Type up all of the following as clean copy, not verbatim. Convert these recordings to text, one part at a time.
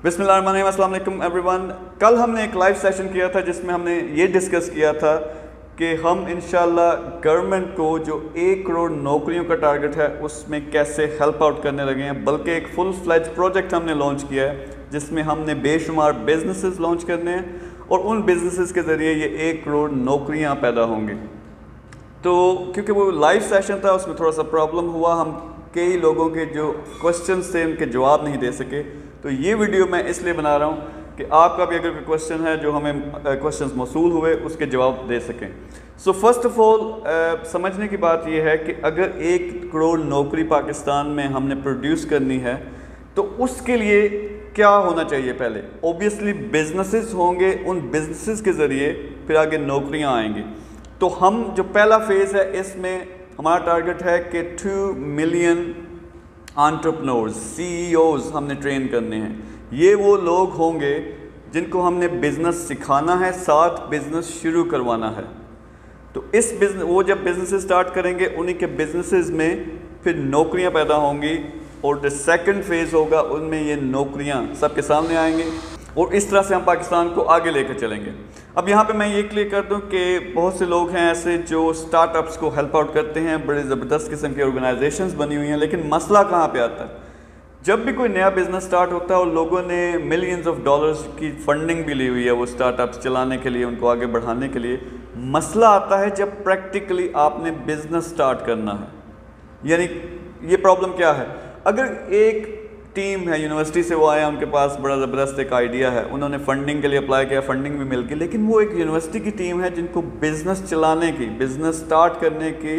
बिस्मिल्लाहिर्रहमानिर्रहीम, अस्सलाम वालेकुम एवरीवन। कल हमने एक लाइव सेशन किया था जिसमें हमने ये डिस्कस किया था कि हम इंशाल्लाह गवर्नमेंट को जो 1 करोड़ नौकरियों का टारगेट है उसमें कैसे हेल्प आउट करने लगे हैं। बल्कि एक फुल फ्लेज प्रोजेक्ट हमने लॉन्च किया है जिसमें हमने बेशुमार बिजनेसेस लॉन्च करने हैं और उन बिजनेसेस के ज़रिए ये 1 करोड़ नौकरियाँ पैदा होंगी। तो क्योंकि वो लाइव सेशन था उसमें थोड़ा सा प्रॉब्लम हुआ, हम कई लोगों के जो क्वेश्चंस थे उनके जवाब नहीं दे सके। तो ये वीडियो मैं इसलिए बना रहा हूँ कि आपका भी अगर कोई क्वेश्चन है जो हमें क्वेश्चंस मौसूल हुए उसके जवाब दे सकें। सो फर्स्ट ऑफ ऑल समझने की बात यह है कि अगर 1 करोड़ नौकरी पाकिस्तान में हमने प्रोड्यूस करनी है तो उसके लिए क्या होना चाहिए। पहले ऑब्वियसली बिजनेसेस होंगे, उन बिजनेसेस के ज़रिए फिर आगे नौकरियाँ आएंगी। तो हम जो पहला फेज़ है इसमें हमारा टारगेट है कि 2 मिलियन एंटरप्रेन्योर्स CEOs हमने ट्रेन करने हैं। ये वो लोग होंगे जिनको हमने बिज़नेस सिखाना है, साथ बिज़नेस शुरू करवाना है। तो इस बिजनेस वो जब बिज़नेस स्टार्ट करेंगे उन्हीं के बिज़नेसेस में फिर नौकरियां पैदा होंगी और जो सेकंड फेज़ होगा उनमें ये नौकरियां सबके सामने आएंगी और इस तरह से हम पाकिस्तान को आगे लेकर चलेंगे। अब यहाँ पे मैं ये क्लियर कर दूँ कि बहुत से लोग हैं ऐसे जो स्टार्टअप्स को हेल्प आउट करते हैं, बड़े ज़बरदस्त किस्म की ऑर्गेनाइजेशंस बनी हुई हैं, लेकिन मसला कहाँ पे आता है। जब भी कोई नया बिज़नेस स्टार्ट होता है और लोगों ने मिलियंस ऑफ डॉलर्स की फंडिंग भी ली हुई है वो स्टार्टअप्स चलाने के लिए, उनको आगे बढ़ाने के लिए, मसला आता है जब प्रैक्टिकली आपने बिज़नेस स्टार्ट करना है। यानी ये प्रॉब्लम क्या है, अगर एक टीम है यूनिवर्सिटी से, वो आया, उनके पास बड़ा ज़बरदस्त एक आइडिया है, उन्होंने फंडिंग के लिए अप्लाई किया, फंडिंग भी मिल गई, लेकिन वो एक यूनिवर्सिटी की टीम है जिनको बिज़नेस चलाने की, बिज़नेस स्टार्ट करने की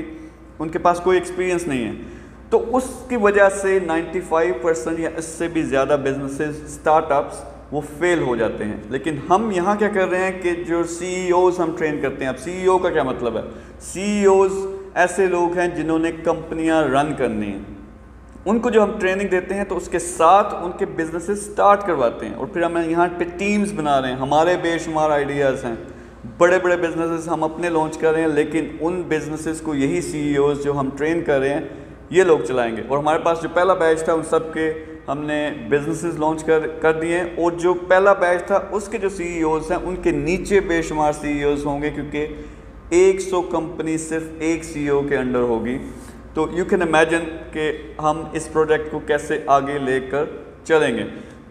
उनके पास कोई एक्सपीरियंस नहीं है। तो उसकी वजह से 95% या इससे भी ज़्यादा बिजनेसेस, स्टार्टअप्स वो फेल हो जाते हैं। लेकिन हम यहाँ क्या कर रहे हैं कि जो CEOs हम ट्रेन करते हैं। अब CEO का क्या मतलब है, CEOs ऐसे लोग हैं जिन्होंने कंपनियाँ रन करनी हैं, उनको जो हम ट्रेनिंग देते हैं तो उसके साथ उनके बिजनेसेस स्टार्ट करवाते हैं और फिर हम यहाँ पे टीम्स बना रहे हैं। हमारे बेशुमार आइडियाज़ हैं, बड़े बड़े बिजनेसेस हम अपने लॉन्च कर रहे हैं, लेकिन उन बिजनेसेस को यही CEOs जो हम ट्रेन कर रहे हैं ये लोग चलाएंगे। और हमारे पास जो पहला बैच था उन सब के हमने बिजनेसेस लॉन्च कर दिए हैं और जो पहला बैच था उसके जो CEOs हैं उनके नीचे बेशुमार CEOs होंगे, क्योंकि 100 कंपनी सिर्फ एक CEO के अंडर होगी। तो यू कैन इमेजिन कि हम इस प्रोजेक्ट को कैसे आगे लेकर चलेंगे।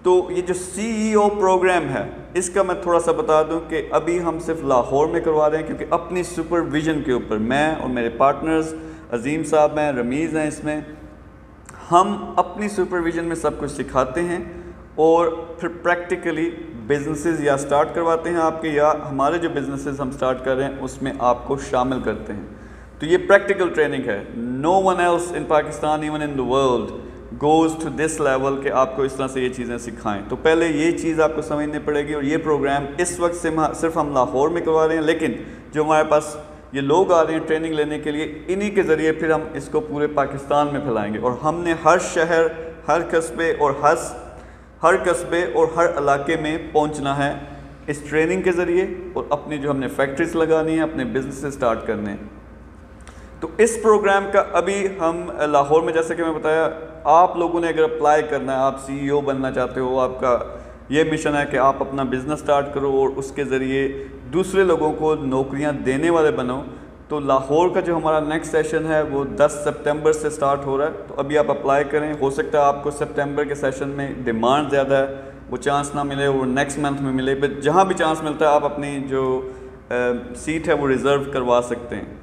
तो ये जो CEO प्रोग्राम है इसका मैं थोड़ा सा बता दूं कि अभी हम सिर्फ लाहौर में करवा रहे हैं, क्योंकि अपनी सुपरविजन के ऊपर मैं और मेरे पार्टनर्स अजीम साहब हैं, रमीज़ हैं, इसमें हम अपनी सुपरविजन में सब कुछ सिखाते हैं और फिर प्रैक्टिकली बिजनेसेस या स्टार्ट करवाते हैं आपके, या हमारे जो बिजनेसेस हम स्टार्ट कर रहे हैं उसमें आपको शामिल करते हैं। तो ये प्रैक्टिकल ट्रेनिंग है। No one else in Pakistan even in the world goes to this level कि आपको इस तरह से ये चीज़ें सिखाएं। तो पहले ये चीज़ आपको समझनी पड़ेगी। और ये प्रोग्राम इस वक्त सिर्फ हम लाहौर में करवा रहे हैं, लेकिन जो हमारे पास ये लोग आ रहे हैं ट्रेनिंग लेने के लिए, इन्हीं के ज़रिए फिर हम इसको पूरे पाकिस्तान में फैलाएँगे। और हमने हर शहर, हर कस्बे और हर इलाके में पहुँचना है इस ट्रेनिंग के ज़रिए, और अपनी जो हमने फैक्ट्रीज लगानी है, अपने बिजनेस स्टार्ट करने हैं। तो इस प्रोग्राम का अभी हम लाहौर में, जैसे कि मैं बताया, आप लोगों ने अगर अप्लाई करना है, आप CEO बनना चाहते हो, आपका ये मिशन है कि आप अपना बिज़नेस स्टार्ट करो और उसके ज़रिए दूसरे लोगों को नौकरियां देने वाले बनो, तो लाहौर का जो हमारा नेक्स्ट सेशन है वो 10 सितंबर से स्टार्ट हो रहा है। तो अभी आप अप्लाई करें। हो सकता है आपको सितंबर के सेशन में डिमांड ज़्यादा है, वो चांस ना मिले, वो नेक्स्ट मंथ में मिले, बट जहाँ भी चांस मिलता है आप अपनी जो सीट है वो रिज़र्व करवा सकते हैं।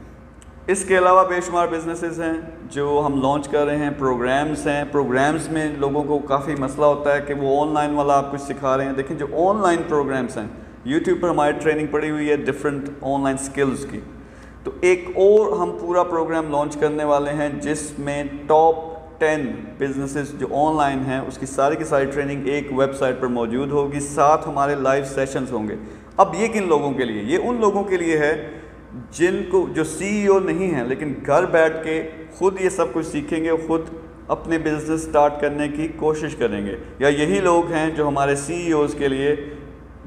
इसके अलावा बेशुमार बिजनेसेस हैं जो हम लॉन्च कर रहे हैं, प्रोग्राम्स हैं। प्रोग्राम्स में लोगों को काफ़ी मसला होता है कि वो ऑनलाइन वाला आप कुछ सिखा रहे हैं। देखिए, जो ऑनलाइन प्रोग्राम्स हैं, यूट्यूब पर हमारी ट्रेनिंग पड़ी हुई है डिफरेंट ऑनलाइन स्किल्स की। तो एक और हम पूरा प्रोग्राम लॉन्च करने वाले हैं जिसमें टॉप 10 बिजनेसेस जो ऑनलाइन हैं उसकी सारी की सारी ट्रेनिंग एक वेबसाइट पर मौजूद होगी, साथ हमारे लाइव सेशंस होंगे। अब ये किन लोगों के लिए? ये उन लोगों के लिए है जिनको, जो CEO नहीं हैं लेकिन घर बैठ के खुद ये सब कुछ सीखेंगे, खुद अपने बिजनेस स्टार्ट करने की कोशिश करेंगे। या यही लोग हैं जो हमारे CEOs के लिए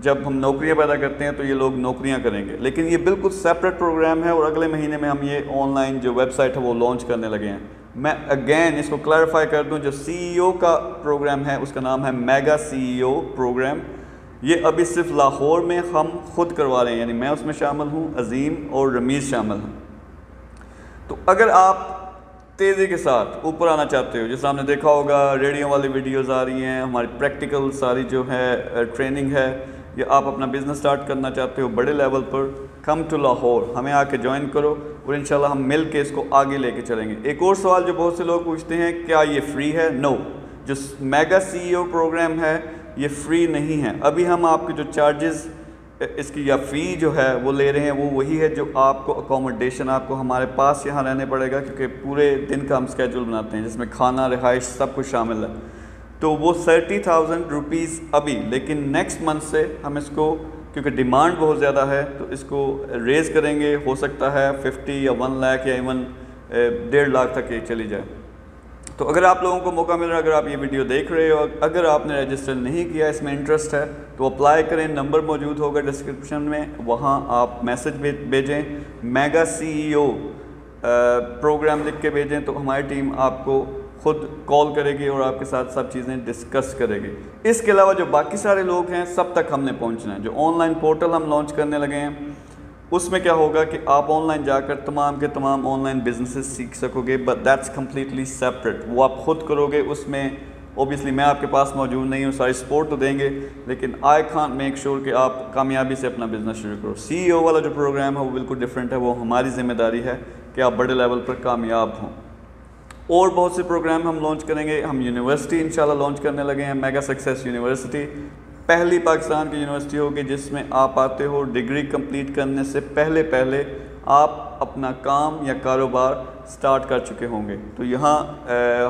जब हम नौकरियां पैदा करते हैं तो ये लोग नौकरियां करेंगे। लेकिन ये बिल्कुल सेपरेट प्रोग्राम है और अगले महीने में हम ये ऑनलाइन जो वेबसाइट है वो लॉन्च करने लगे हैं। मैं अगेन इसको क्लैरिफाई कर दूं, जो CEO का प्रोग्राम है उसका नाम है मेगा CEO प्रोग्राम। ये अभी सिर्फ लाहौर में हम खुद करवा रहे हैं, यानी मैं उसमें शामिल हूँ, अजीम और रमीज़ शामिल हैं। तो अगर आप तेज़ी के साथ ऊपर आना चाहते हो, जैसे आपने देखा होगा रेडियो वाली वीडियोस आ रही हैं, हमारी प्रैक्टिकल सारी जो है ट्रेनिंग है, या आप अपना बिज़नेस स्टार्ट करना चाहते हो बड़े लेवल पर, कम टू लाहौर, हमें आके ज्वाइन करो और इंशाल्लाह हम मिल के इसको आगे लेके चलेंगे। एक और सवाल जो बहुत से लोग पूछते हैं, क्या ये फ्री है? नो, जो मेगा CEO प्रोग्राम है ये फ्री नहीं है। अभी हम आपके जो चार्जेस इसकी या फ़ी जो है वो ले रहे हैं वो वही है जो आपको अकोमोडेशन, आपको हमारे पास यहाँ रहने पड़ेगा, क्योंकि पूरे दिन का हम स्केजूल बनाते हैं जिसमें खाना, रिहाइश सब कुछ शामिल है। तो वो 30,000 रुपीज़ अभी, लेकिन नेक्स्ट मंथ से हम इसको, क्योंकि डिमांड बहुत ज़्यादा है, तो इसको रेज़ करेंगे। हो सकता है 50 या 1 लाख या इवन 1.5 लाख तक ये चली जाए। तो अगर आप लोगों को मौका मिल रहा है, अगर आप ये वीडियो देख रहे हो, अगर आपने रजिस्टर नहीं किया, इसमें इंटरेस्ट है तो अप्लाई करें। नंबर मौजूद होगा डिस्क्रिप्शन में, वहाँ आप मैसेज भेजें, मेगा CEO प्रोग्राम लिख के भेजें, तो हमारी टीम आपको खुद कॉल करेगी और आपके साथ सब चीज़ें डिस्कस करेगी। इसके अलावा जो बाकी सारे लोग हैं सब तक हमने पहुंचना है। जो ऑनलाइन पोर्टल हम लॉन्च करने लगे हैं उसमें क्या होगा कि आप ऑनलाइन जाकर तमाम के तमाम ऑनलाइन बिजनेसेस सीख सकोगे, बट दैट्स कम्प्लीटली सेपरेट। वो आप खुद करोगे, उसमें ओबियसली मैं आपके पास मौजूद नहीं हूँ, सारी सपोर्ट तो देंगे, लेकिन आई कांट मेक श्योर कि आप कामयाबी से अपना बिजनेस शुरू करो। CEO वाला जो प्रोग्राम है वो बिल्कुल डिफरेंट है, वो हमारी जिम्मेदारी है कि आप बड़े लेवल पर कामयाब हों। और बहुत से प्रोग्राम हम लॉन्च करेंगे। हम यूनिवर्सिटी इंशाल्लाह लॉन्च करने लगे हैं, मेगा सक्सेस यूनिवर्सिटी। पहली पाकिस्तान की यूनिवर्सिटी होगी जिसमें आप आते हो, डिग्री कंप्लीट करने से पहले पहले आप अपना काम या कारोबार स्टार्ट कर चुके होंगे। तो यहाँ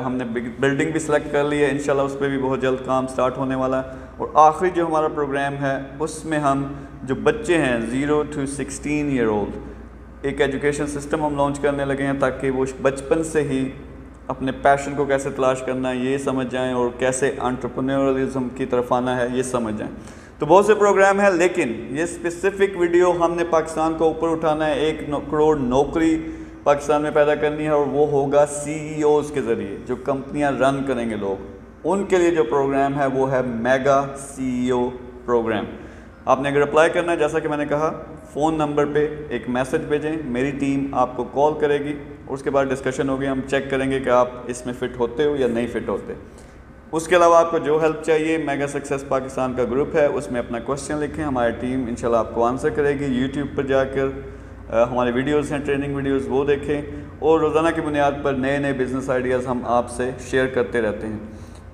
हमने बिल्डिंग भी सिलेक्ट कर ली है, इंशाल्लाह उस पर भी बहुत जल्द काम स्टार्ट होने वाला है। और आखिरी जो हमारा प्रोग्राम है उसमें हम जो बच्चे हैं 0 to 16 ईयर ओल्ड, एक एजुकेशन सिस्टम हम लॉन्च करने लगे हैं ताकि वो बचपन से ही अपने पैशन को कैसे तलाश करना है ये समझ जाएं और कैसे एंटरप्रेन्योरलिज्म की तरफ आना है ये समझ जाएं। तो बहुत से प्रोग्राम है, लेकिन ये स्पेसिफिक वीडियो हमने पाकिस्तान को ऊपर उठाना है। 1 करोड़ नौकरी पाकिस्तान में पैदा करनी है, और वो होगा CEOs के ज़रिए, जो कंपनियां रन करेंगे लोग, उनके लिए जो प्रोग्राम है वो है मेगा CEO प्रोग्राम। आपने अगर अप्लाई करना है, जैसा कि मैंने कहा, फ़ोन नंबर पे एक मैसेज भेजें, मेरी टीम आपको कॉल करेगी और उसके बाद डिस्कशन होगी। हम चेक करेंगे कि आप इसमें फ़िट होते हो या नहीं फ़िट होते। उसके अलावा आपको जो हेल्प चाहिए, मेगा सक्सेस पाकिस्तान का ग्रुप है, उसमें अपना क्वेश्चन लिखें, हमारी टीम इंशाल्लाह आपको आंसर करेगी। यूट्यूब पर जाकर हमारे वीडियोज़ हैं, ट्रेनिंग वीडियोज़, वो देखें। और रोज़ाना की बुनियाद पर नए नए बिज़नेस आइडियाज़ हम आपसे शेयर करते रहते हैं।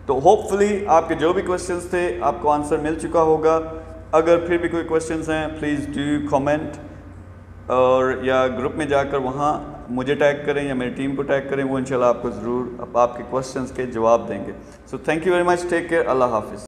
तो होपफुली आपके जो भी क्वेश्चंस थे आपको आंसर मिल चुका होगा। अगर फिर भी कोई क्वेश्चंस हैं प्लीज़ डू कमेंट, और या ग्रुप में जाकर वहाँ मुझे टैग करें या मेरी टीम को टैग करें, वो इंशाल्लाह आपको ज़रूर आपके क्वेश्चंस के जवाब देंगे। So thank you very much, take care, अल्लाह हाफिज़।